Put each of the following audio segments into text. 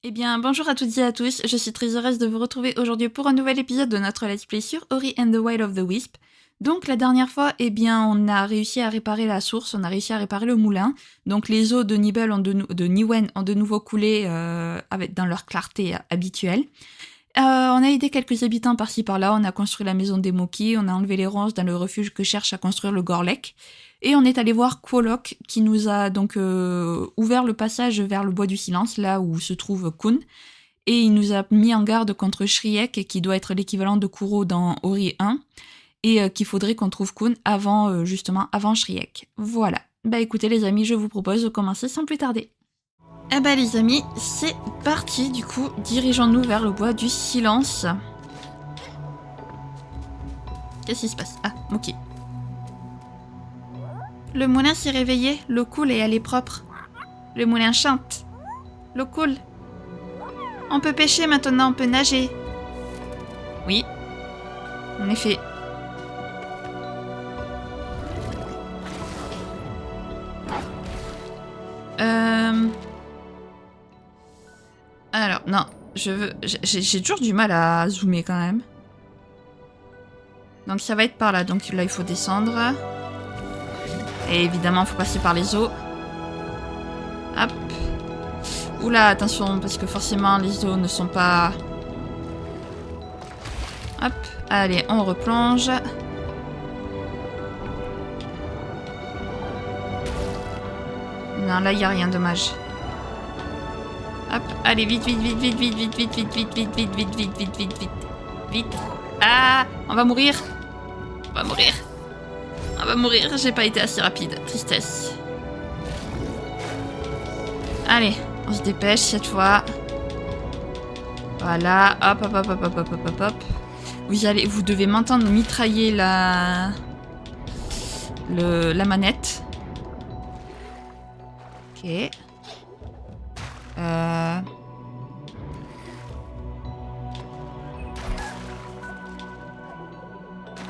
Eh bien, bonjour à toutes et à tous, je suis très heureuse de vous retrouver aujourd'hui pour un nouvel épisode de notre Let's Play sur Ori and the Will of the Wisp. Donc la dernière fois, eh bien, on a réussi à réparer la source, on a réussi à réparer le moulin. Donc les eaux de Nibel de Niwen ont de nouveau coulé dans leur clarté habituelle. On a aidé quelques habitants par-ci par-là, on a construit la maison des Moki, on a enlevé les ronces dans le refuge que cherche à construire le Gorlek. Et on est allé voir Quolok qui nous a donc ouvert le passage vers le bois du silence, là où se trouve Kun. Et il nous a mis en garde contre Shriek, qui doit être l'équivalent de Kuro dans Ori 1. Et qu'il faudrait qu'on trouve Kun avant Shriek. Voilà. Bah écoutez les amis, je vous propose de commencer sans plus tarder. Eh bah les amis, c'est parti du coup, dirigeons-nous vers le bois du silence. Qu'est-ce qui se passe? Ah, ok. Le moulin s'est réveillé, l'eau coule et elle est propre. Le moulin chante. L'eau coule. On peut pêcher maintenant, on peut nager. Oui, en effet. Alors, non, j'ai toujours du mal à zoomer quand même. Donc ça va être par là, donc là il faut descendre. Et évidemment, il faut passer par les eaux. Hop. Oula, attention, parce que forcément les eaux ne sont pas... Hop, allez, on replonge. Non, là il n'y a rien, dommage. Hop, allez, vite, vite, vite, vite, vite, vite, vite, vite, vite, vite, vite, vite, vite, vite, vite, vite, vite. Ah, on va mourir. On va mourir. On va mourir, j'ai pas été assez rapide. Tristesse. Allez, on se dépêche cette fois. Voilà, hop, hop, hop, hop, hop, hop, hop, hop. Vous devez m'entendre mitrailler la manette. Ok.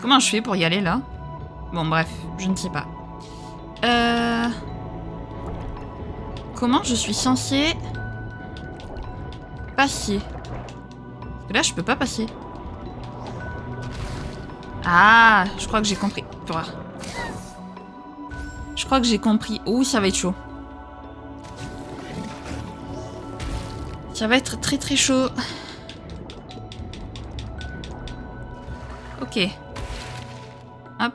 Comment je fais pour y aller là? Bon bref, je ne sais pas. Comment je suis censée passer? Parce que là je peux pas passer. Ah, je crois que j'ai compris. Je crois que j'ai compris. Ouh, ça va être chaud. Ça va être très très chaud. Ok. Hop.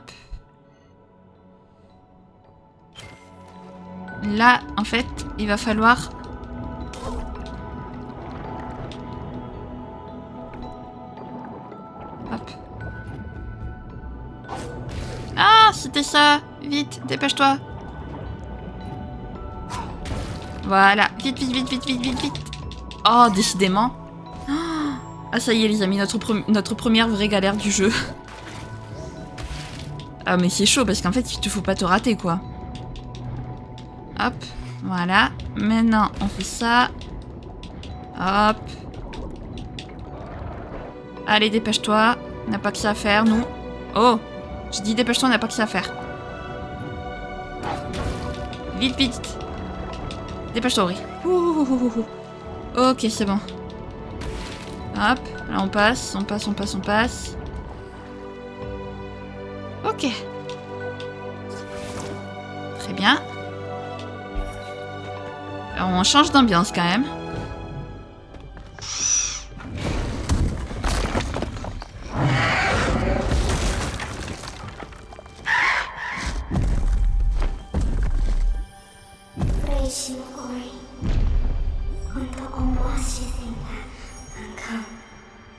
Là, en fait, il va falloir... Hop. Ah, c'était ça. Vite, dépêche-toi. Voilà. Vite, vite, vite, vite, vite, vite, vite. Oh, décidément. Ah, ça y est, les amis, notre première vraie galère du jeu. Ah, mais c'est chaud, parce qu'en fait, il te faut pas te rater, quoi. Hop, voilà. Maintenant, on fait ça. Hop. Allez, dépêche-toi. On n'a pas que ça à faire, nous. Oh, je dis dépêche-toi, on n'a pas que ça à faire. Vite, vite. Dépêche-toi, Ori. Ok, c'est bon. Hop, là on passe, on passe, on passe, on passe. Ok. Très bien. Alors, on change d'ambiance quand même.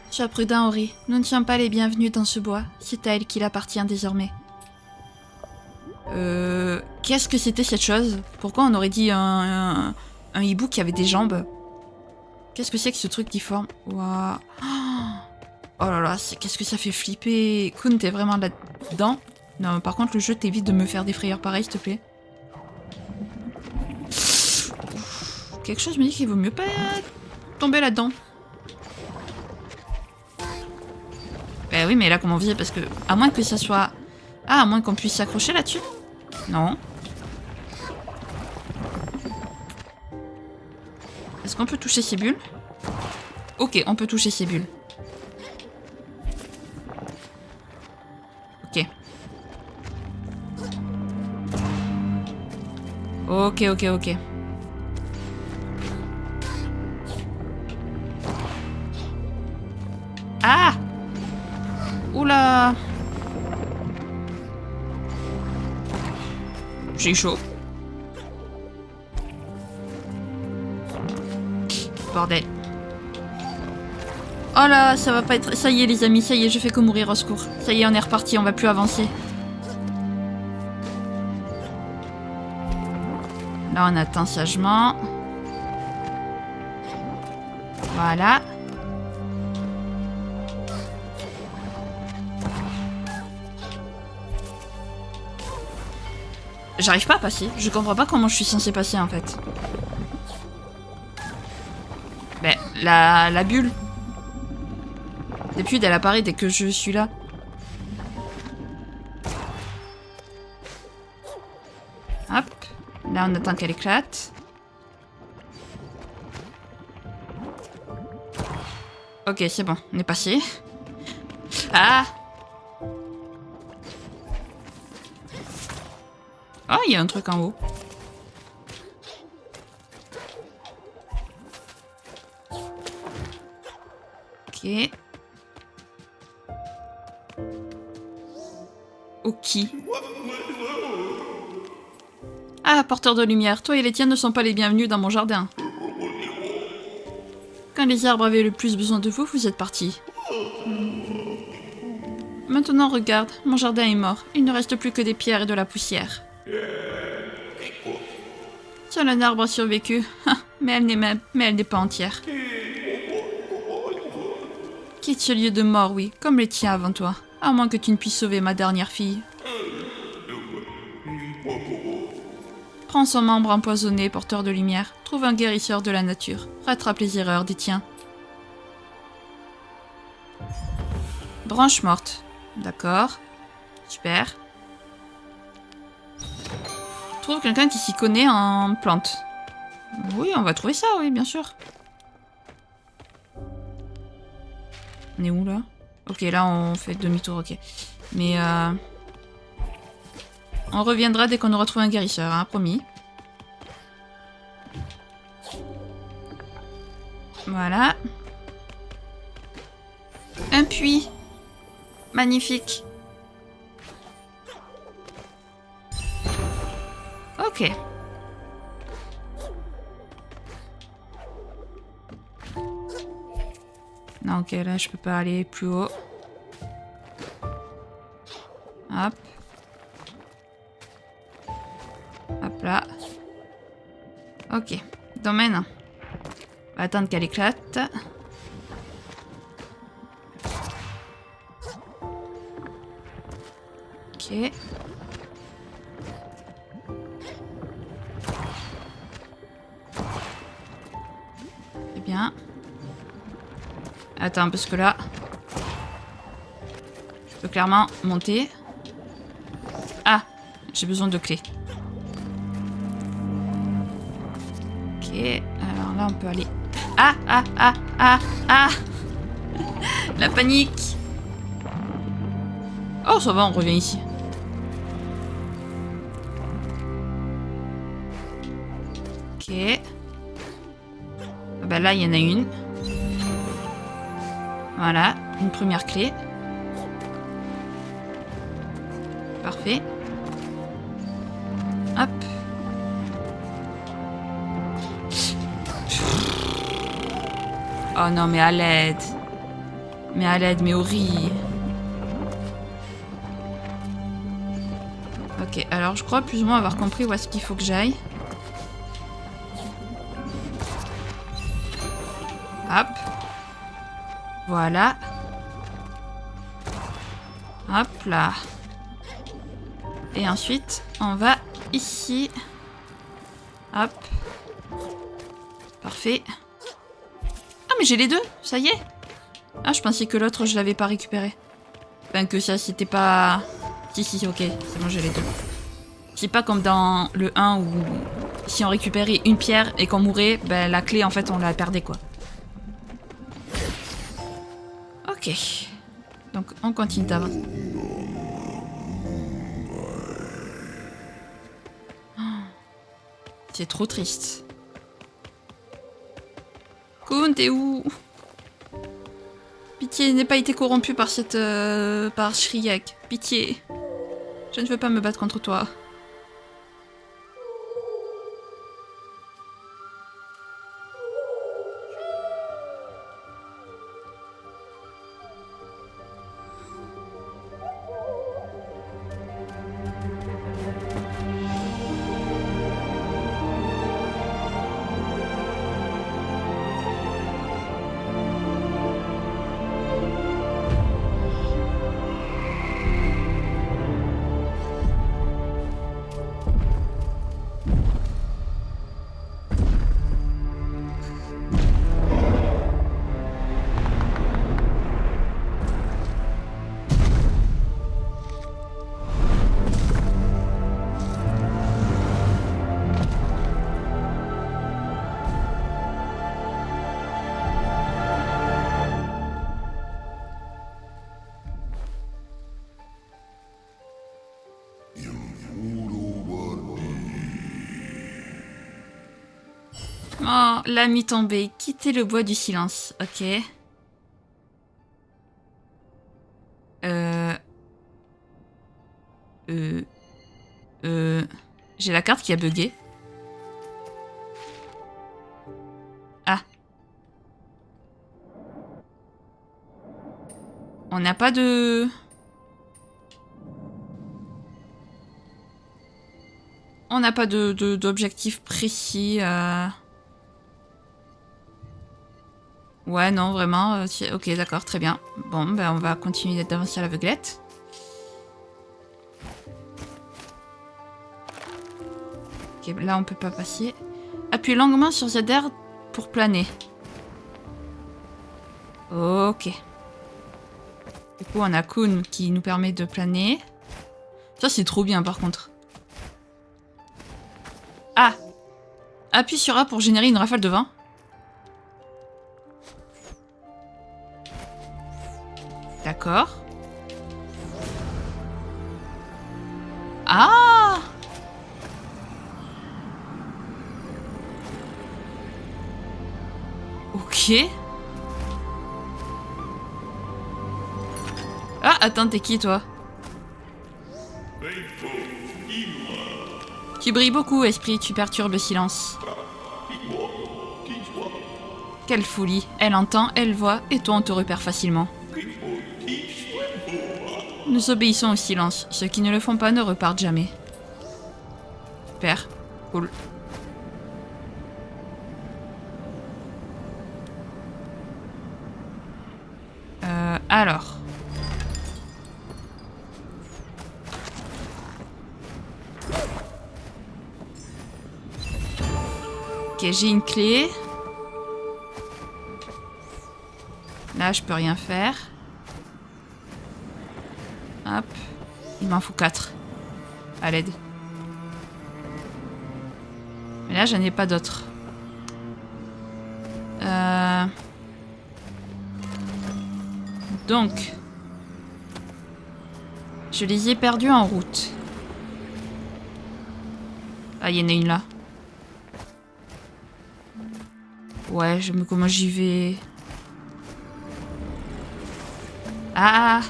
Sois prudent, Ori. Nous ne sommes pas les bienvenus dans ce bois. C'est à elle qu'il appartient désormais. Qu'est-ce que c'était cette chose? Pourquoi on aurait dit un hibou qui avait des jambes? Qu'est-ce que c'est que ce truc difforme? Waouh. Oh là là, qu'est-ce que ça fait flipper. Kun, t'es vraiment là-dedans? Non, par contre, le jeu t'évite de me faire des frayeurs pareilles, s'il te plaît. Quelque chose me dit qu'il vaut mieux pas tomber là-dedans. Ben oui, mais là, comment on faisait? Parce que, à moins que ça soit... Ah, à moins qu'on puisse s'accrocher là-dessus? Non. Est-ce qu'on peut toucher ces bulles? Ok, on peut toucher ces bulles. Ok. Ok, ok, ok. Ah! Oula! J'ai chaud. Bordel. Oh là, ça va pas être... Ça y est les amis, ça y est, je fais que mourir, au secours. Ça y est, on est reparti, on va plus avancer. Là, on attend sagement. Voilà. J'arrive pas à passer. Je comprends pas comment je suis censée passer, en fait. Ben, la bulle. D'habitude, elle apparaît dès que je suis là. Hop. Là, on attend qu'elle éclate. Ok, c'est bon. On est passé. Ah! Oh, il y a un truc en haut. Ok. Ok. Ah, porteur de lumière, toi et les tiens ne sont pas les bienvenus dans mon jardin. Quand les arbres avaient le plus besoin de vous, vous êtes partis. Maintenant, regarde, mon jardin est mort. Il ne reste plus que des pierres et de la poussière. Seul un arbre a survécu, mais elle n'est pas entière. Quitte ce lieu de mort, oui, comme les tiens avant toi. À moins que tu ne puisses sauver ma dernière fille. Prends son membre empoisonné, porteur de lumière. Trouve un guérisseur de la nature. Rattrape les erreurs des tiens. Branche morte. D'accord. Super. Trouve quelqu'un qui s'y connaît en plantes. Oui, on va trouver ça, oui, bien sûr. On est où, là? Ok, là, on fait demi-tour, ok. Mais, on reviendra dès qu'on aura trouvé un guérisseur, hein, promis. Voilà. Un puits. Magnifique. Ok. Non, ok, là, je peux pas aller plus haut. Hop. Hop là. Ok. Domaine. On va attendre qu'elle éclate. Ok. C'est bien. Attends, parce que là... je peux clairement monter. Ah! J'ai besoin de clés. Ok. Alors là, on peut aller... Ah! Ah! Ah! Ah! Ah! La panique! Oh, ça va, on revient ici. Ok. Ah bah là, il y en a une. Voilà, une première clé. Parfait. Hop. Oh non, mais à l'aide. Mais à l'aide, mais horrible. Ok, alors je crois plus ou moins avoir compris où est-ce qu'il faut que j'aille. Hop. Voilà. Hop là. Et ensuite, on va ici. Hop. Parfait. Ah, mais j'ai les deux, ça y est. Ah, je pensais que l'autre, je l'avais pas récupéré. Enfin, que ça, c'était pas... Si, si, ok, c'est bon, j'ai les deux. C'est pas comme dans le 1 où si on récupérait une pierre et qu'on mourait, ben, la clé, en fait, on la perdait, quoi. Ok. Donc, on continue d'avancer. Oh, c'est trop triste. Kun, t'es où? Pitié, n'ai pas été corrompu par cette... par Shriek. Pitié. Je ne veux pas me battre contre toi. Oh, la nuit tombée. Quittez le bois du silence. Ok. J'ai la carte qui a bugué. Ah. On n'a pas de... On n'a pas d'objectif précis. Ouais, non, vraiment. Ok, d'accord, très bien. Bon, ben on va continuer d'avancer à l'aveuglette. Ok, là on peut pas passer. Appuyez longuement sur ZR pour planer. Ok. Du coup, on a Kun qui nous permet de planer. Ça, c'est trop bien par contre. Ah! Appuie sur A pour générer une rafale de vent. D'accord. Ah! Ok. Ah, attends, t'es qui, toi? Tu brilles beaucoup, esprit, tu perturbes le silence. Quelle folie. Elle entend, elle voit, et toi on te repère facilement. Nous obéissons au silence. Ceux qui ne le font pas ne repartent jamais. Super. Cool. Alors. Ok, j'ai une clé. Là, je peux rien faire. Hop. Il m'en faut 4. À l'aide. Mais là, j'en ai pas d'autres. Donc. Je les ai perdus en route. Ah, il y en a une là. Ouais, comment j'y vais? Ah!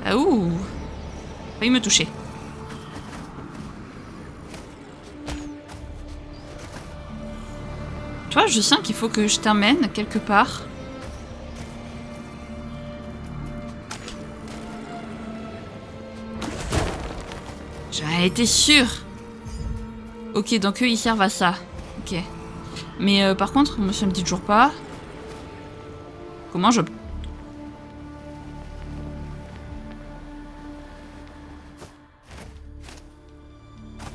Ah ouh! Failli me toucher. Toi, je sens qu'il faut que je t'emmène quelque part. J'en étais sûre. Ok, donc eux, ils servent à ça. Ok. Mais par contre, moi, ça me dit toujours pas... Comment je...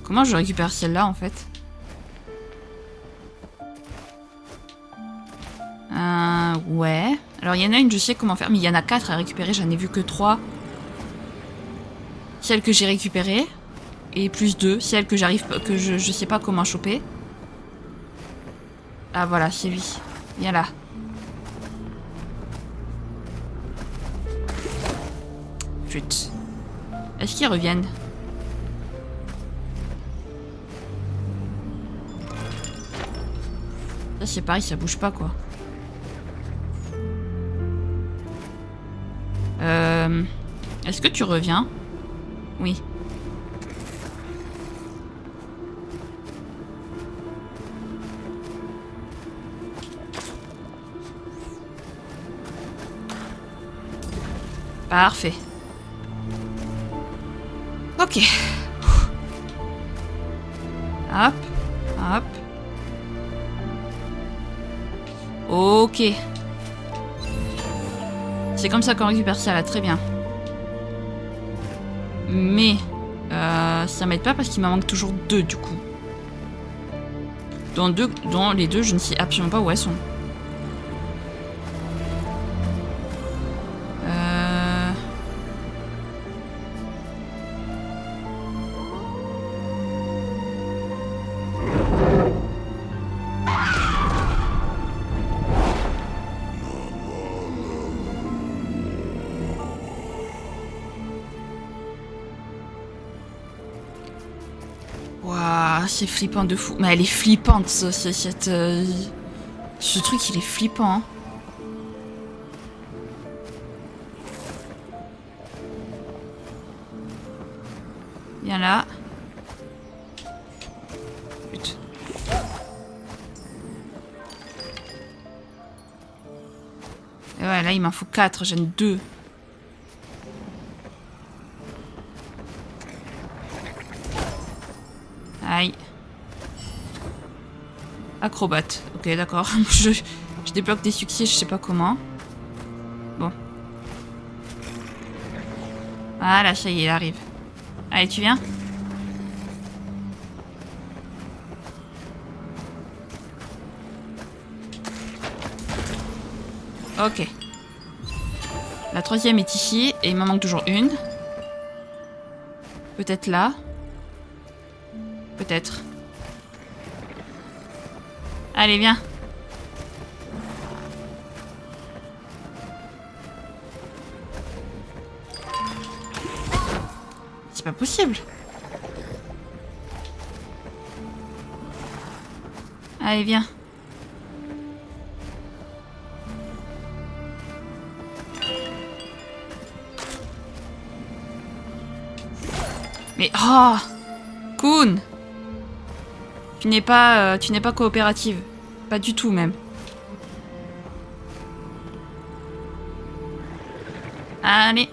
Comment je récupère celle-là, en fait? Ouais. Alors, il y en a une, je sais comment faire, mais il y en a 4 à récupérer. J'en ai vu que 3. Celle que j'ai récupérée. Et plus 2. Celle que j'arrive que je sais pas comment choper. Ah, voilà, c'est lui. Viens là. Chut. Est-ce qu'ils reviennent? Ça, c'est pareil, ça bouge pas, quoi. Est-ce que tu reviens? Oui. Parfait. Ok. Hop. Hop. Ok. C'est comme ça qu'on récupère ça là, très bien. Mais ça m'aide pas parce qu'il m'en manque toujours 2 du coup. Dans les deux, je ne sais absolument pas où elles sont. Waouh, c'est flippant de fou. Mais elle est flippante, ce truc, il est flippant. Hein. Viens là. Putain. Et ouais, là, il m'en faut 4. J'en ai 2. Aïe. Acrobate. Ok, d'accord. je débloque des succès, je sais pas comment. Bon. Voilà, ça y est, il arrive. Allez, tu viens? Ok. La 3e est ici, et il m'en manque toujours une. Peut-être là. Peut-être. Allez, viens. C'est pas possible. Allez, viens. Mais oh, Kun, tu n'es pas coopérative, pas du tout même. Allez.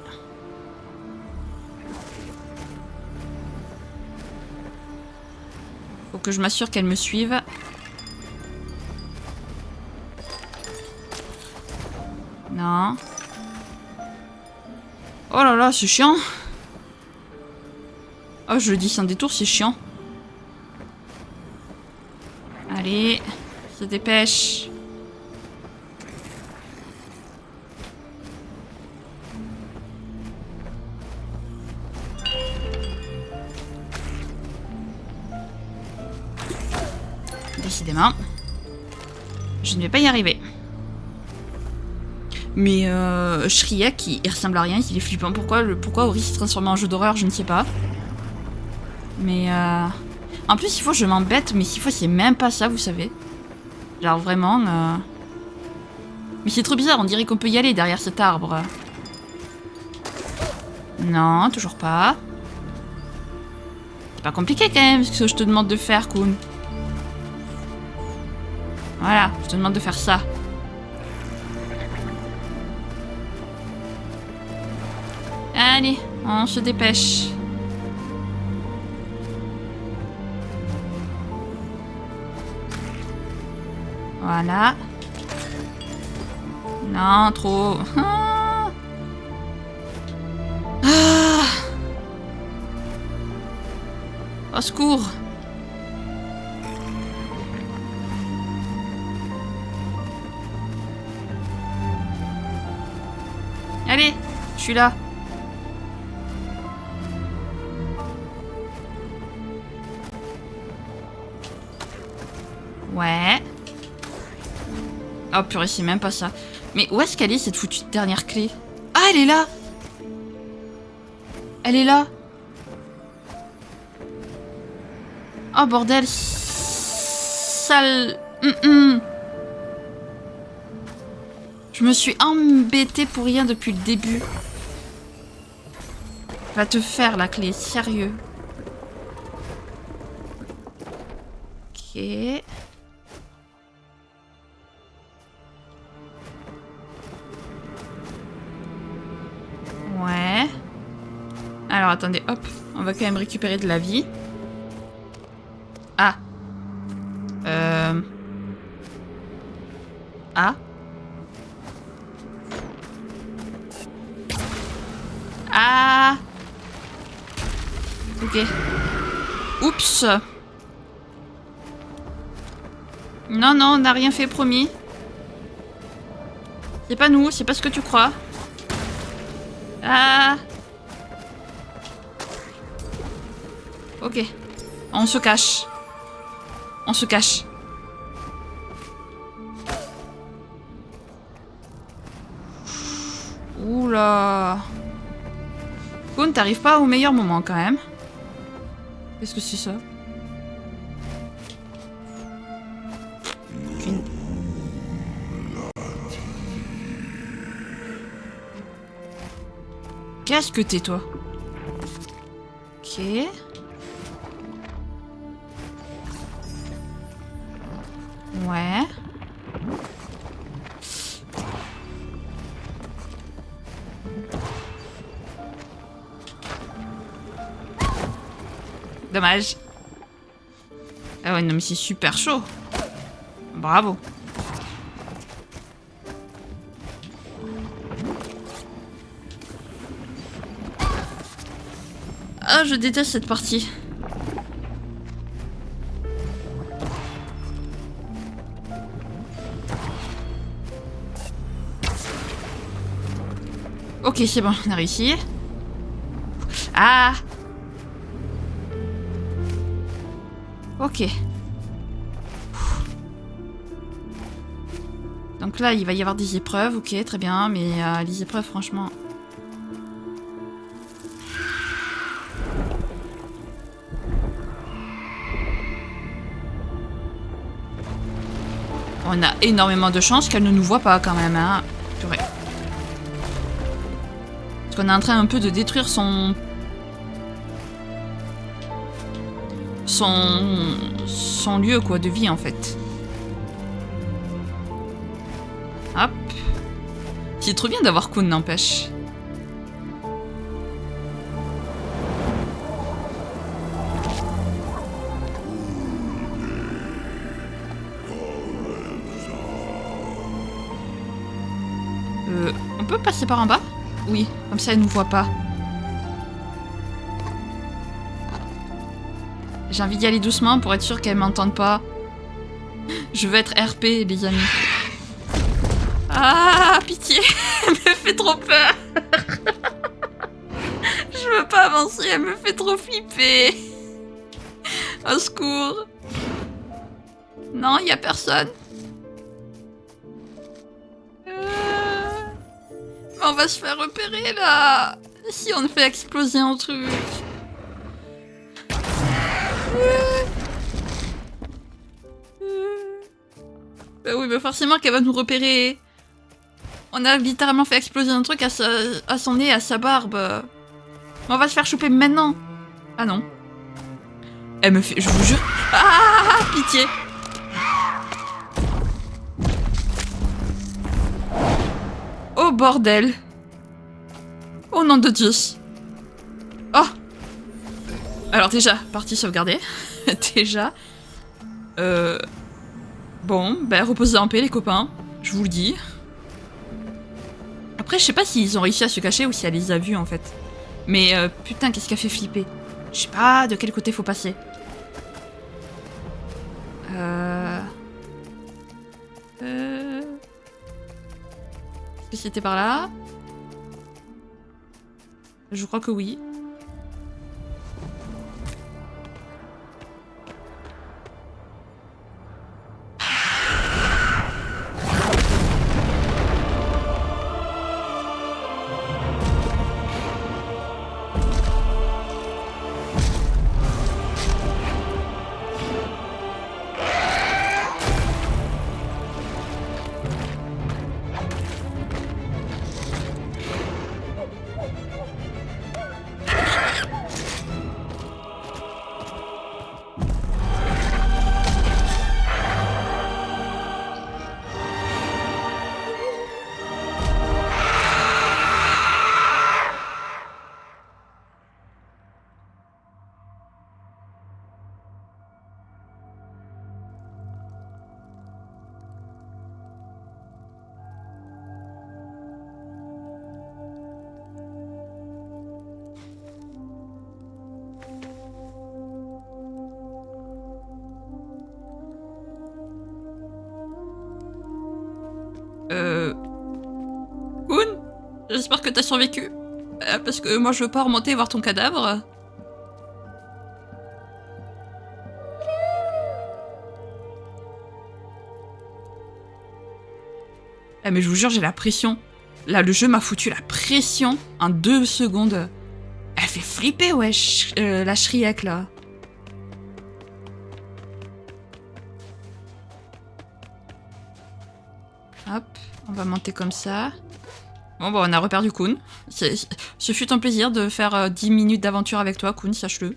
Faut que je m'assure qu'elle me suive. Non. Oh là là, c'est chiant. Oh, je le dis sans détour, c'est chiant. Allez, se dépêche. Décidément, je ne vais pas y arriver. Mais Shriek, il ressemble à rien, il est flippant. Pourquoi Ori s'est transformé en jeu d'horreur, je ne sais pas. Mais en plus, il faut que je m'embête, mais s'il faut, c'est même pas ça, vous savez. Genre vraiment. Mais c'est trop bizarre, on dirait qu'on peut y aller derrière cet arbre. Non, toujours pas. C'est pas compliqué quand même, ce que je te demande de faire, Kun. Voilà, je te demande de faire ça. Allez, on se dépêche. Voilà. Non, trop. Ah. Ah. Au secours. Allez, je suis là. Ouais. Oh purée, c'est même pas ça. Mais où est-ce qu'elle est, cette foutue dernière clé? Ah, elle est là! Elle est là! Oh bordel! Sale... Je me suis embêtée pour rien depuis le début. Va te faire la clé, sérieux. Ok. Ouais. Alors attendez, hop. On va quand même récupérer de la vie. Ah. Ah. Ah. Ok. Oups. Non, non, on n'a rien fait, promis. C'est pas nous, c'est pas ce que tu crois. Ah. Ok. On se cache. On se cache. Oula. Kun, t'arrives pas au meilleur moment quand même. Qu'est-ce que c'est ça? Qu'est-ce que t'es, toi? Ok. Ouais. Dommage. Ah ouais, non mais c'est super chaud. Bravo. Ah, je déteste cette partie. Ok, c'est bon, on a réussi. Ah! Ok. Donc là, il va y avoir des épreuves, ok, très bien, mais les épreuves, franchement... On a énormément de chance qu'elle ne nous voit pas quand même, hein. Purée. Parce qu'on est en train un peu de détruire son lieu, quoi, de vie, en fait. Hop. C'est trop bien d'avoir Kun, n'empêche. On peut passer par en bas? Oui, comme ça elle nous voit pas. J'ai envie d'y aller doucement pour être sûr qu'elle m'entende pas. Je veux être RP, les amis. Ah, pitié. Elle me fait trop peur. Je veux pas avancer, elle me fait trop flipper. Au secours. Non, y a personne. On va se faire repérer là. Si on fait exploser un truc. Bah oui, mais forcément qu'elle va nous repérer. On a littéralement fait exploser un truc à son nez, à sa barbe. On va se faire choper maintenant. Ah non. Elle me fait... Je vous jure... Ah, pitié. Oh bordel. Oh nom de Dieu. Oh. Alors déjà, partie sauvegardée. Déjà. Bon, ben reposez en paix les copains. Je vous le dis. Après, je sais pas s'ils ont réussi à se cacher ou si elle les a vus en fait. Mais putain, qu'est-ce qui a fait flipper? Je sais pas de quel côté faut passer. Est-ce que c'était par là? Je crois que oui. Kun, j'espère que t'as survécu. Parce que moi je veux pas remonter voir ton cadavre. Eh mais je vous jure, j'ai la pression. Là, le jeu m'a foutu la pression en 2 secondes. Elle fait flipper, wesh, la Shriek, là. Hop, on va monter comme ça. Bon, on a reperdu Kun. Ce fut un plaisir de faire 10 minutes d'aventure avec toi, Kun, sache-le.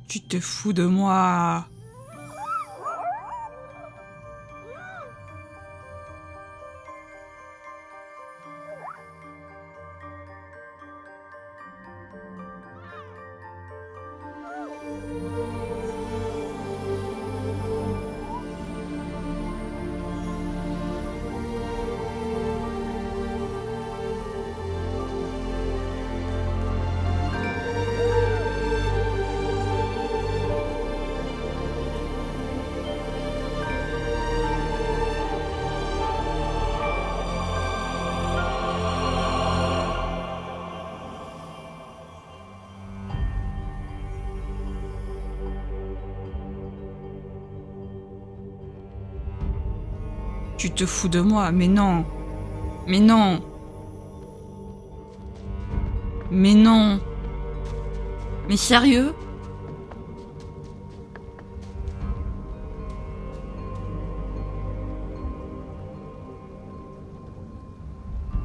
Tu te fous de moi. Tu te fous de moi, mais non. Mais non. Mais non. Mais sérieux?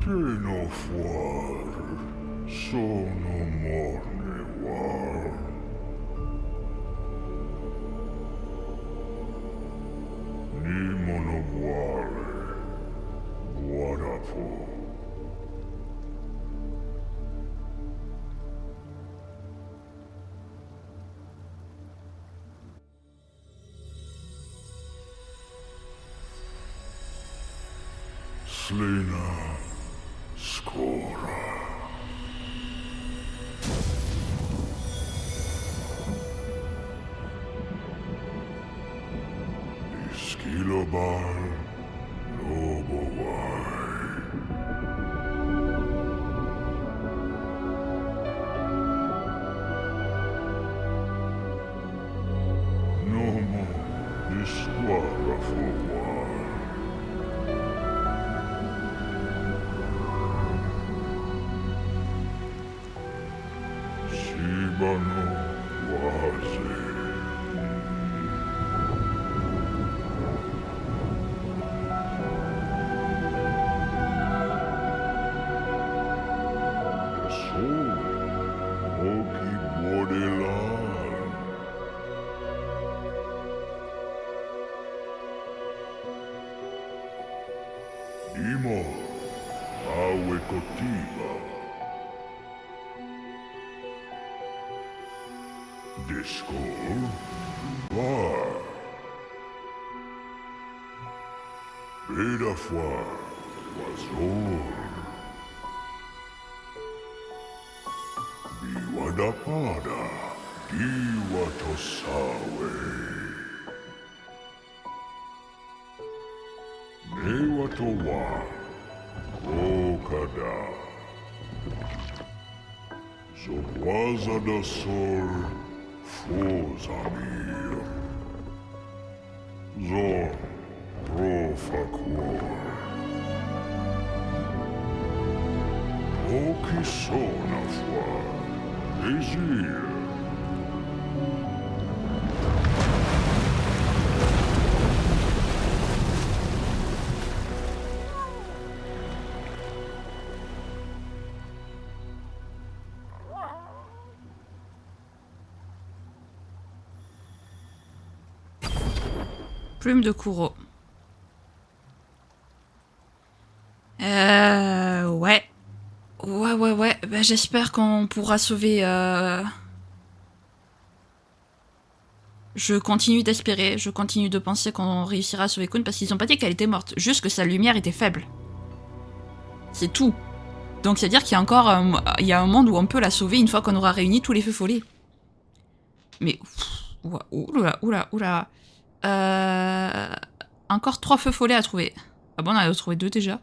Tenofuar, sono mornewar. Nimonobuare, Guarapo. Slina Skora. Iskilobar Nobowai. Nomo Isquara Fowar. Shibano Waze. Oki Modelar. Imo Awe Kotiba. Disco Bar. Bedafwa Wazor. Iwadapada, Iwatosawe. Newatowa, Okada. Zowaza da Sol, Fozamir. Zor, Profakwor. Okisona Fwa. Azir. Plume de Kuro. Ouais. Ouais. Bah, j'espère qu'on pourra sauver... Je continue d'espérer, je continue de penser qu'on réussira à sauver Kun parce qu'ils ont pas dit qu'elle était morte, juste que sa lumière était faible. C'est tout. Donc c'est-à-dire qu'il y a encore il y a un monde où on peut la sauver une fois qu'on aura réuni tous les feux follets. Mais... Oula. Encore 3 feux follets à trouver. Ah bon, on en a trouvé 2 déjà.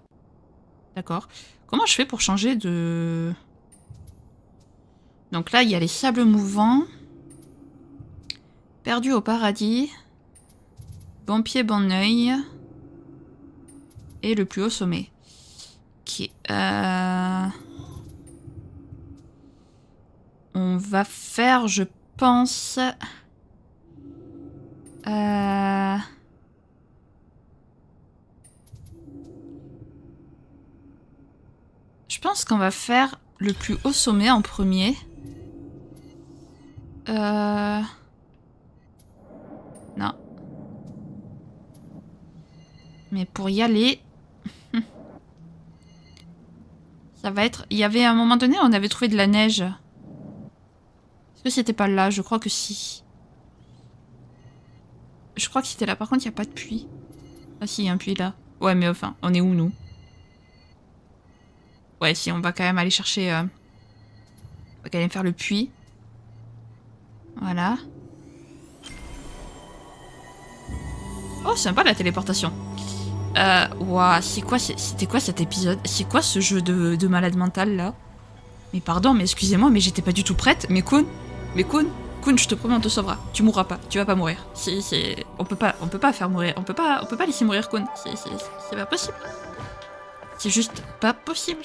D'accord. Comment je fais pour changer de... Donc là, il y a les sables mouvants. Perdu au paradis. Bon pied, bon oeil. Et le plus haut sommet. Ok. On va faire, je pense... Je pense qu'on va faire le plus haut sommet en premier. Non. Mais pour y aller... Ça va être... Il y avait à un moment donné, on avait trouvé de la neige. Est-ce que c'était pas là? Je crois que si. Je crois que c'était là. Par contre, il n'y a pas de puits. Ah si, il y a un puits là. Ouais, mais enfin, on est où, nous? Ouais, si, on va quand même aller chercher... On va quand même faire le puits. Voilà. Oh, sympa la téléportation. Ouah, c'est quoi, c'était quoi cet épisode? C'est quoi ce jeu de malade mental là? Mais pardon, mais excusez-moi, mais j'étais pas du tout prête. Mais Kun, Kun, je te promets, on te sauvera. Tu mourras pas, tu vas pas mourir. On peut pas faire mourir, on peut pas laisser mourir Kun. C'est pas possible. C'est juste pas possible.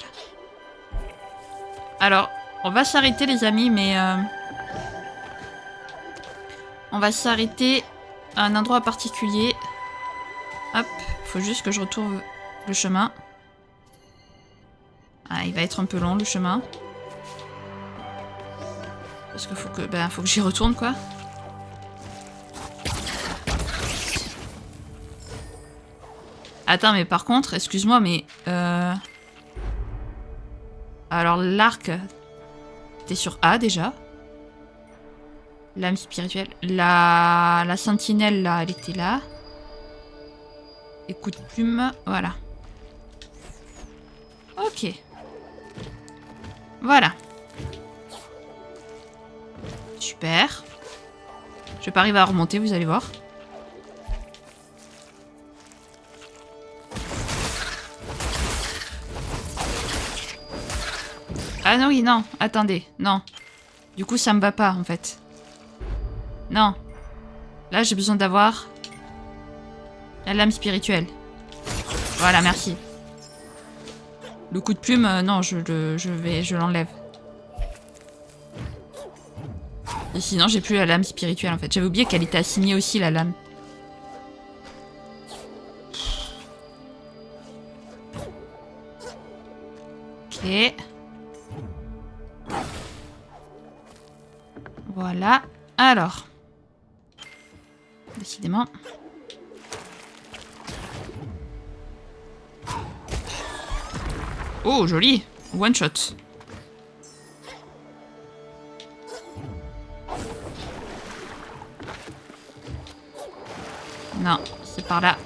Alors, on va s'arrêter les amis, mais on va s'arrêter à un endroit particulier. Hop, faut juste que je retrouve le chemin. Ah, il va être un peu long le chemin. Parce qu'il faut que j'y retourne quoi. Attends, mais par contre, excuse-moi, mais... Alors l'arc... T'es sur A déjà. L'âme spirituelle. La sentinelle là, elle était là. Et coup de plume, voilà. Ok. Voilà. Super. Je vais pas arriver à remonter, vous allez voir. Ah non, oui, non. Attendez. Non. Du coup, ça me va pas, en fait. Non. Là, j'ai besoin d'avoir la lame spirituelle. Voilà, merci. Le coup de plume, non, je l'enlève. Et sinon, j'ai plus la lame spirituelle, en fait. J'avais oublié qu'elle était assignée aussi, la lame. Ok. Voilà. Alors. Décidément. Oh, joli. One shot. Non, c'est par là.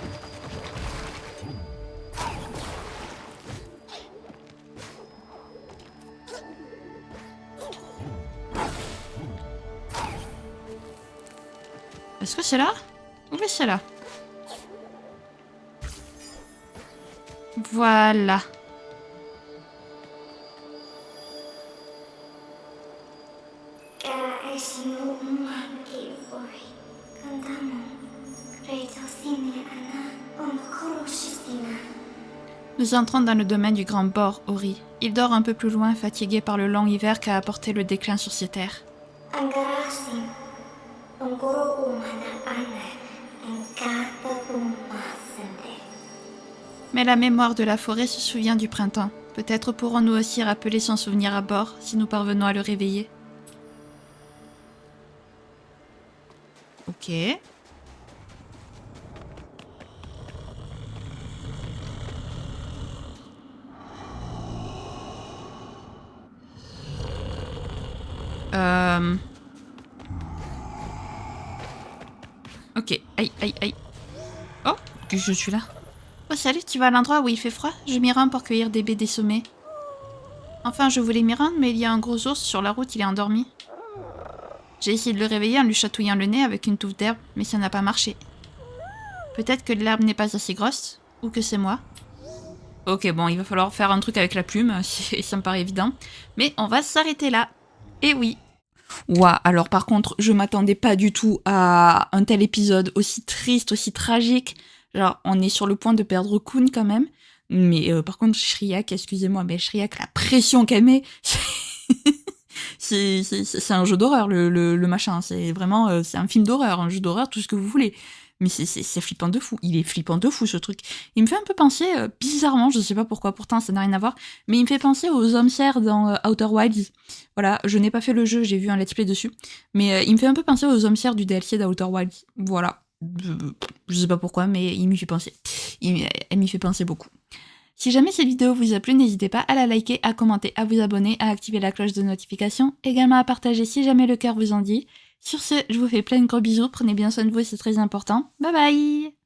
Est-ce que c'est là? Oui, c'est là. Voilà. Nous entrons dans le domaine du grand bord, Ori. Il dort un peu plus loin, fatigué par le long hiver qu'a apporté le déclin sur ces terres. Mais la mémoire de la forêt se souvient du printemps. Peut-être pourrons-nous aussi rappeler son souvenir à bord, si nous parvenons à le réveiller. Ok. Ok, aïe, aïe, aïe. Oh, que je suis là. Oh, salut, tu vas à l'endroit où il fait froid? Je m'y rends pour cueillir des baies des sommets. Enfin, je voulais m'y rendre, mais il y a un gros ours sur la route, il est endormi. J'ai essayé de le réveiller en lui chatouillant le nez avec une touffe d'herbe, mais ça n'a pas marché. Peut-être que l'herbe n'est pas assez grosse, ou que c'est moi. Ok, bon, il va falloir faire un truc avec la plume, ça me paraît évident. Mais on va s'arrêter là. Et oui. Ouah, alors par contre, je m'attendais pas du tout à un tel épisode aussi triste, aussi tragique. Genre, on est sur le point de perdre Kun quand même. Mais par contre, Shriak, excusez-moi, mais Shriak, la pression qu'elle met, c'est un jeu d'horreur, le machin. C'est vraiment, c'est un film d'horreur, un jeu d'horreur, tout ce que vous voulez. Mais c'est flippant de fou. Il est flippant de fou, ce truc. Il me fait un peu penser, bizarrement, je sais pas pourquoi, pourtant ça n'a rien à voir, mais il me fait penser aux hommes serres dans Outer Wilds. Voilà, je n'ai pas fait le jeu, j'ai vu un let's play dessus. Mais il me fait un peu penser aux hommes serres du DLC d'Outer Wilds. Voilà. Je sais pas pourquoi, mais il m'y fait penser. Elle m'y fait penser beaucoup. Si jamais cette vidéo vous a plu, n'hésitez pas à la liker, à commenter, à vous abonner, à activer la cloche de notification, également à partager si jamais le cœur vous en dit. Sur ce, je vous fais plein de gros bisous, prenez bien soin de vous, c'est très important. Bye bye!